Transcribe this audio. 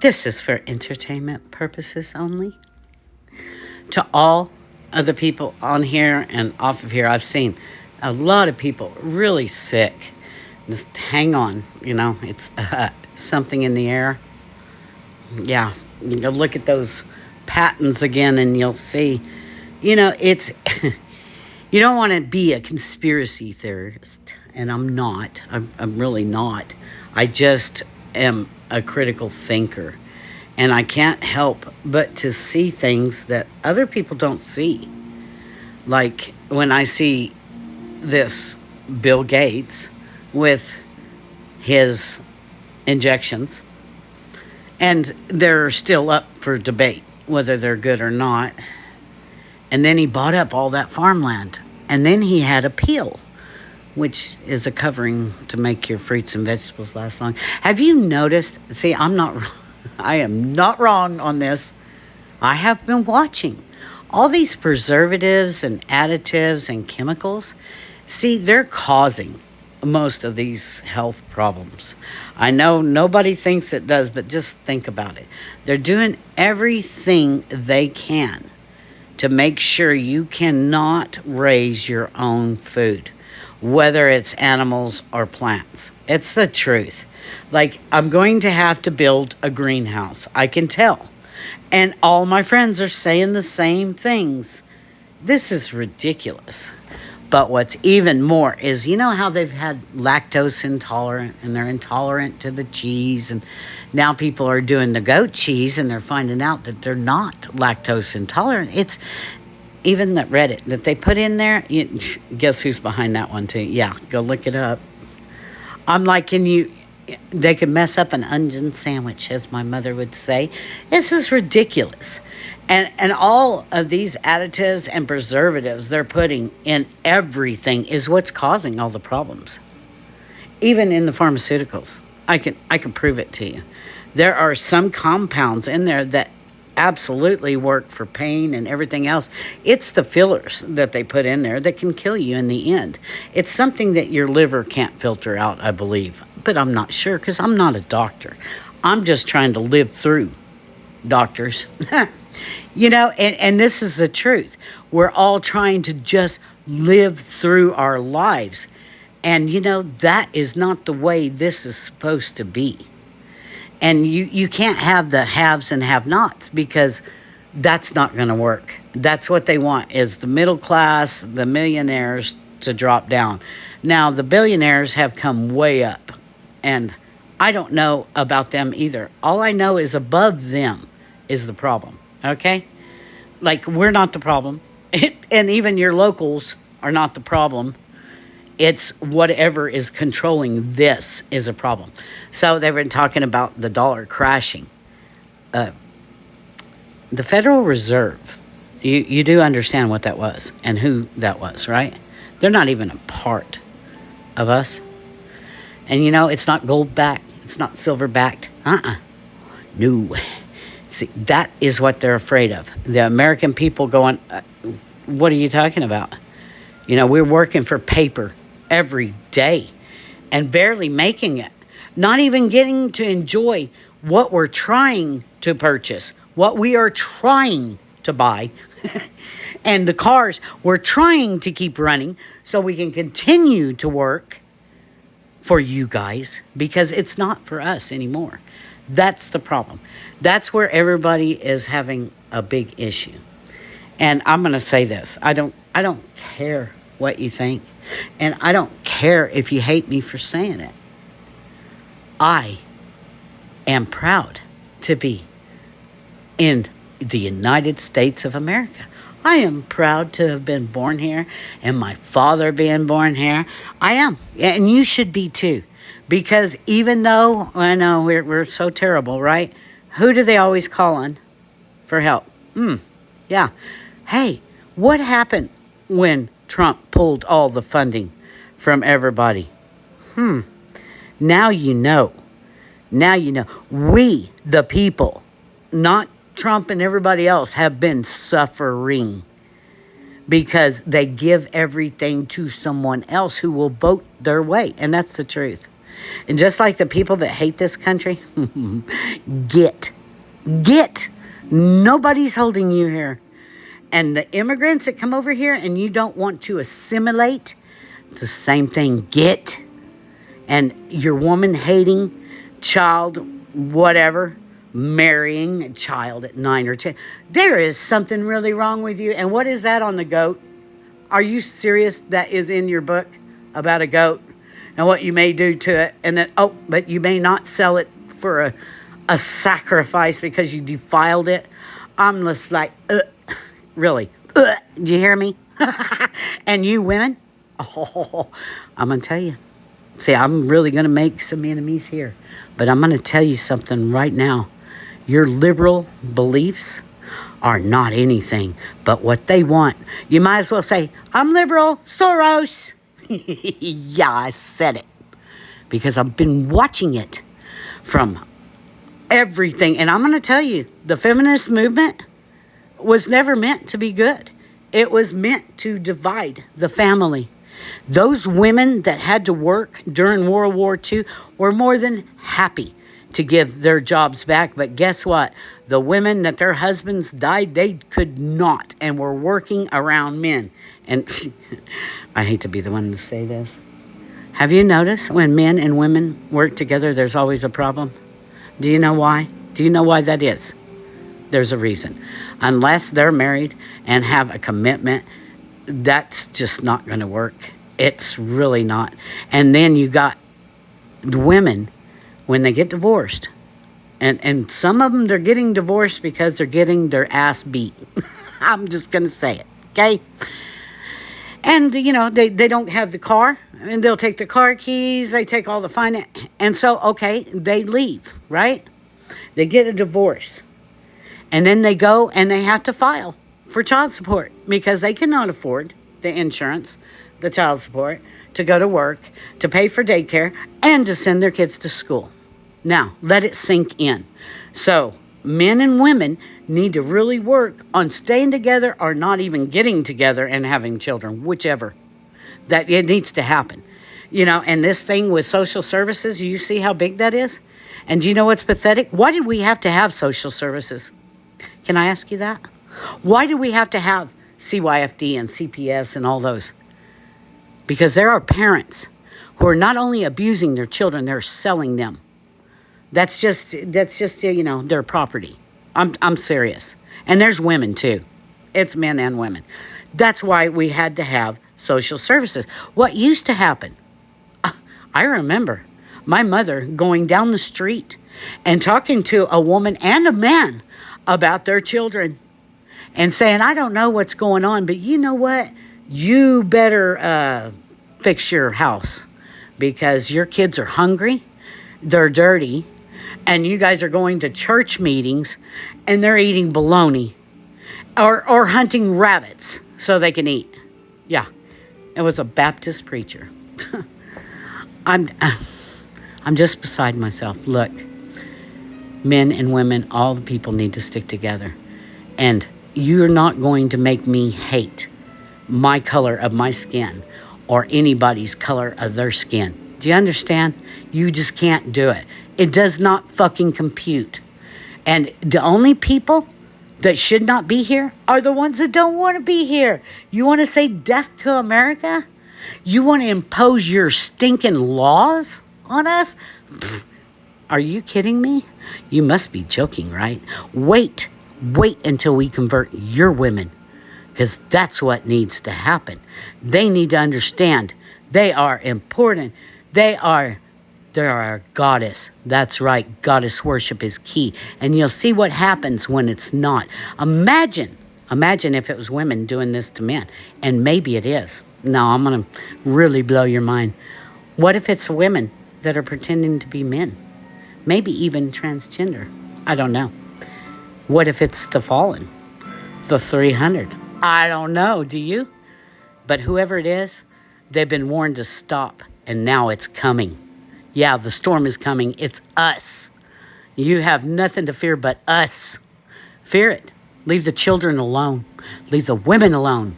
This is for entertainment purposes only. To all other people on here and off of here, I've seen a lot of people really sick. Just hang on, it's something in the air. Yeah, you go look at those patents again and you'll see, it's, you don't want to be a conspiracy theorist, and I'm not. I'm really not. I just am a critical thinker, and I can't help but to see things that other people don't see. Like when I see this Bill Gates with his injections, and they're still up for debate whether they're good or not. And then he bought up all that farmland, and then he had a peel, which is a covering to make your fruits and vegetables last long. Have you noticed? See, I am not wrong on this. I have been watching all these preservatives and additives and chemicals. See, they're causing most of these health problems. I know nobody thinks it does, but just think about it. They're doing everything they can to make sure you cannot raise your own food, whether it's animals or plants. It's the truth. Like, I'm going to have to build a greenhouse. I can tell. And all my friends are saying the same things. This is ridiculous. But what's even more is, how they've had lactose intolerant and they're intolerant to the cheese. And now people are doing the goat cheese and they're finding out that they're not lactose intolerant. It's even that Reddit that they put in there. Guess who's behind that one too? Yeah, go look it up. I'm like, they could mess up an onion sandwich, as my mother would say. This is ridiculous. And all of these additives and preservatives they're putting in everything is what's causing all the problems. Even in the pharmaceuticals. I can prove it to you. There are some compounds in there that absolutely work for pain and everything else. It's the fillers that they put in there that can kill you in the end. It's something that your liver can't filter out, I believe. But I'm not sure because I'm not a doctor. I'm just trying to live through doctors. And this is the truth. We're all trying to just live through our lives. And, that is not the way this is supposed to be. And you can't have the haves and have-nots because that's not going to work. That's what they want, is the middle class, the millionaires to drop down. Now, the billionaires have come way up. And I don't know about them either. All I know is above them is the problem. Okay? Like, we're not the problem. And even your locals are not the problem. It's whatever is controlling this is a problem. So they've been talking about the dollar crashing. The Federal Reserve, you do understand what that was and who that was, right? They're not even a part of us. And it's not gold backed. It's not silver backed. No. See, that is what they're afraid of. The American people going, what are you talking about? We're working for paper every day and barely making it. Not even getting to enjoy what we're trying to purchase, what we are trying to buy, and the cars we're trying to keep running so we can continue to work for you guys, because it's not for us anymore. That's the problem. That's where everybody is having a big issue. And I'm going to say this. I don't care what you think. And I don't care if you hate me for saying it. I am proud to be in the United States of America. I am proud to have been born here and my father being born here. I am. And you should be too. Because even though, I know we're so terrible, right? Who do they always call on for help? Yeah. Hey, what happened when Trump pulled all the funding from everybody? Now you know. Now you know. We, the people, not Trump and everybody else, have been suffering because they give everything to someone else who will vote their way. And that's the truth. And just like the people that hate this country, get. Nobody's holding you here. And the immigrants that come over here and you don't want to assimilate, it's the same thing. Get. And your woman hating, child, whatever, marrying a child at 9 or 10. There is something really wrong with you. And what is that on the goat? Are you serious? That is in your book about a goat and what you may do to it. And then, but you may not sell it for a sacrifice because you defiled it. I'm just like, really? Do you hear me? And you women? Oh, I'm going to tell you. See, I'm really going to make some enemies here. But I'm going to tell you something right now. Your liberal beliefs are not anything but what they want. You might as well say, I'm liberal, Soros. Yeah, I said it. Because I've been watching it from everything. And I'm going to tell you, the feminist movement was never meant to be good. It was meant to divide the family. Those women that had to work during World War II were more than happy to give their jobs back. But guess what? The women that their husbands died, they could not and were working around men. And I hate to be the one to say this. Have you noticed when men and women work together, there's always a problem? Do you know why? Do you know why that is? There's a reason. Unless they're married and have a commitment, that's just not going to work. It's really not. And then you got women, when they get divorced, and some of them, they're getting divorced because they're getting their ass beat. I'm just going to say it, okay? And, they don't have the car, and they'll take the car keys, they take all the finance, and so, okay, they leave, right? They get a divorce. And then they go and they have to file for child support because they cannot afford the insurance, the child support, to go to work, to pay for daycare, and to send their kids to school. Now, let it sink in. So, men and women need to really work on staying together or not even getting together and having children, whichever. That it needs to happen. And this thing with social services, you see how big that is? And do you know what's pathetic? Why did we have to have social services? Can I ask you that? Why do we have to have CYFD and CPS and all those? Because there are parents who are not only abusing their children, they're selling them. That's just their property. I'm serious. And there's women too. It's men and women. That's why we had to have social services. What used to happen? I remember my mother going down the street and talking to a woman and a man about their children and saying, I don't know what's going on, but you know what? You better fix your house because your kids are hungry, they're dirty, and you guys are going to church meetings and they're eating bologna or hunting rabbits so they can eat. Yeah, it was a Baptist preacher. I'm just beside myself. Look, men and women, all the people need to stick together. And you're not going to make me hate my color of my skin or anybody's color of their skin. Do you understand? You just can't do it. It does not fucking compute. And the only people that should not be here are the ones that don't want to be here. You want to say death to America? You want to impose your stinking laws on us? Pfft, are you kidding me? You must be joking, right? Wait until we convert your women, because that's what needs to happen. They need to understand they are important. They're our goddess. That's right. Goddess worship is key. And you'll see what happens when it's not. Imagine if it was women doing this to men. And maybe it is. No, I'm going to really blow your mind. What if it's women that are pretending to be men? Maybe even transgender. I don't know. What if it's the fallen? The 300? I don't know. Do you? But whoever it is, they've been warned to stop. And now it's coming. Yeah, the storm is coming. It's us. You have nothing to fear but us. Fear it. Leave the children alone. Leave the women alone.